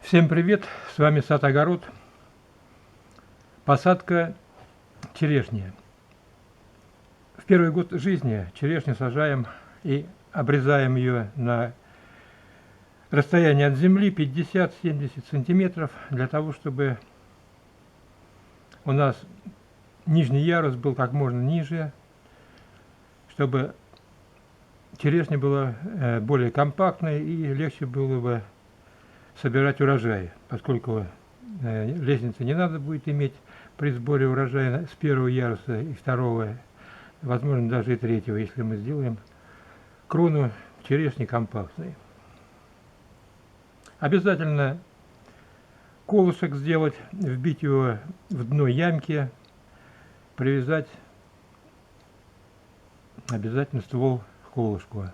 Всем привет! С вами Сад Огород. Посадка черешни. В первый год жизни черешню сажаем и обрезаем ее на расстоянии от земли 50-70 сантиметров, для того, чтобы у нас нижний ярус был как можно ниже, чтобы черешня была более компактной и легче было бы собирать урожай, поскольку лестницы не надо будет иметь при сборе урожая с первого яруса и второго, возможно, даже и третьего, если мы сделаем крону черешни компактной. Обязательно колышек сделать, вбить его в дно ямки, привязать обязательно ствол к колышку,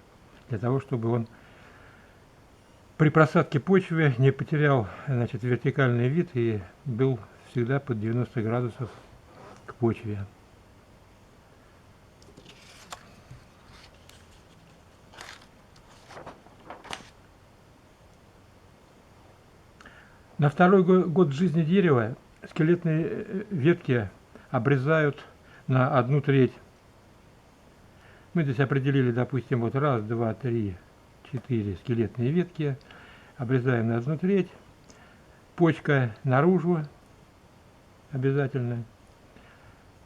для того, чтобы он при просадке почвы не потерял, вертикальный вид и был всегда под 90 градусов к почве. На второй год жизни дерева скелетные ветки обрезают на 1/3. Мы здесь определили, допустим, вот 1, 2, 3, 4 скелетные ветки, обрезаем на 1/3, почка наружу обязательно.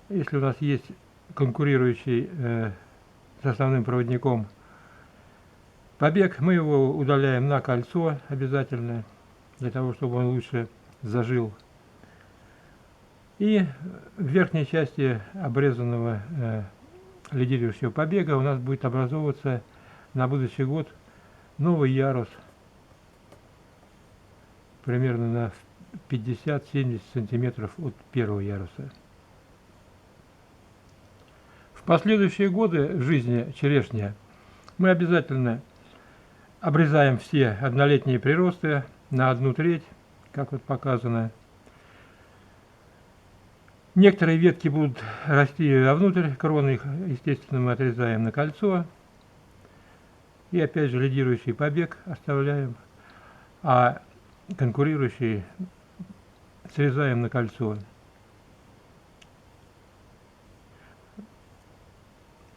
Если у нас есть конкурирующий с основным проводником побег, мы его удаляем на кольцо обязательно, для того, чтобы он лучше зажил. И в верхней части обрезанного лидирующего побега у нас будет образовываться на будущий год новый ярус, примерно на 50-70 сантиметров от первого яруса. В последующие годы жизни черешни мы обязательно обрезаем все однолетние приросты на 1/3, как вот показано. Некоторые ветки будут расти вовнутрь кроны, их, естественно, мы отрезаем на кольцо. И опять же лидирующий побег оставляем, а конкурирующий срезаем на кольцо.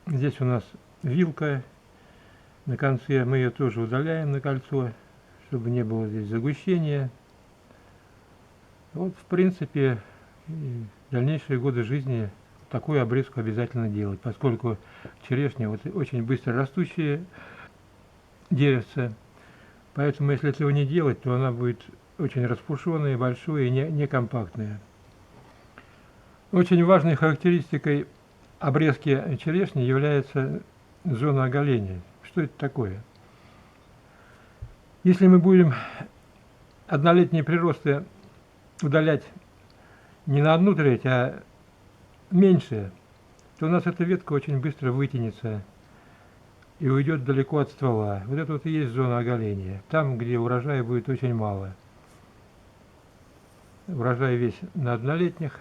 Здесь у нас вилка на конце, мы ее тоже удаляем на кольцо, чтобы не было здесь загущения. Вот, в принципе, в дальнейшие годы жизни такую обрезку обязательно делать, поскольку черешня вот очень быстро растущее деревце, поэтому если этого не делать, то она будет очень распушенная, большой и не компактная. Очень важной характеристикой обрезки черешни является зона оголения. Что это такое? Если мы будем однолетние приросты удалять не на 1/3, а меньше, то у нас эта ветка очень быстро вытянется и уйдет далеко от ствола. Вот это вот и есть зона оголения, там, где урожая будет очень мало. Урожай весь на однолетних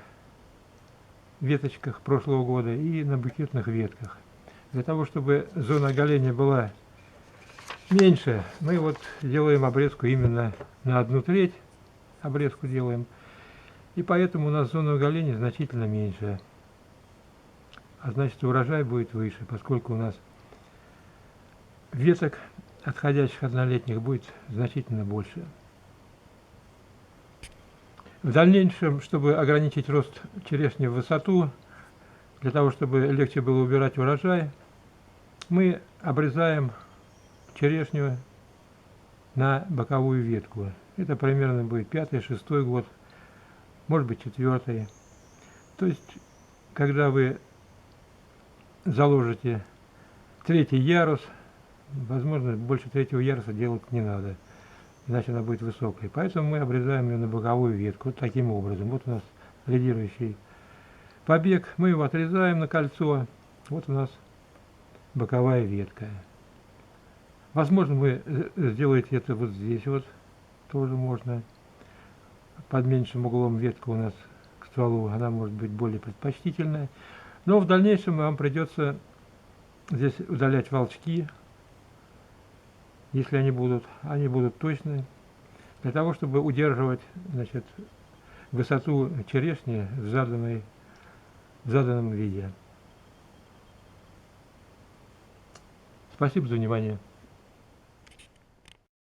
веточках прошлого года и на букетных ветках. Для того, чтобы зона оголения была меньше, мы вот делаем обрезку именно на 1/3, обрезку делаем, и поэтому у нас зона оголения значительно меньше, а значит урожай будет выше, поскольку у нас веток отходящих однолетних будет значительно больше. В дальнейшем, чтобы ограничить рост черешни в высоту, для того, чтобы легче было убирать урожай, мы обрезаем черешню на боковую ветку. Это примерно будет 5-й, 6-й год, может быть 4-й. То есть, когда вы заложите 3-й ярус, возможно, больше 3-го яруса делать не надо, иначе она будет высокой. Поэтому мы обрезаем ее на боковую ветку, вот таким образом. Вот у нас лидирующий побег, мы его отрезаем на кольцо, вот у нас боковая ветка. Возможно, вы сделаете это вот здесь вот, тоже можно, под меньшим углом ветка у нас к стволу, она может быть более предпочтительная. Но в дальнейшем вам придется здесь удалять волчки, если они будут точно для того, чтобы удерживать, значит, высоту черешни в заданном виде. Спасибо за внимание.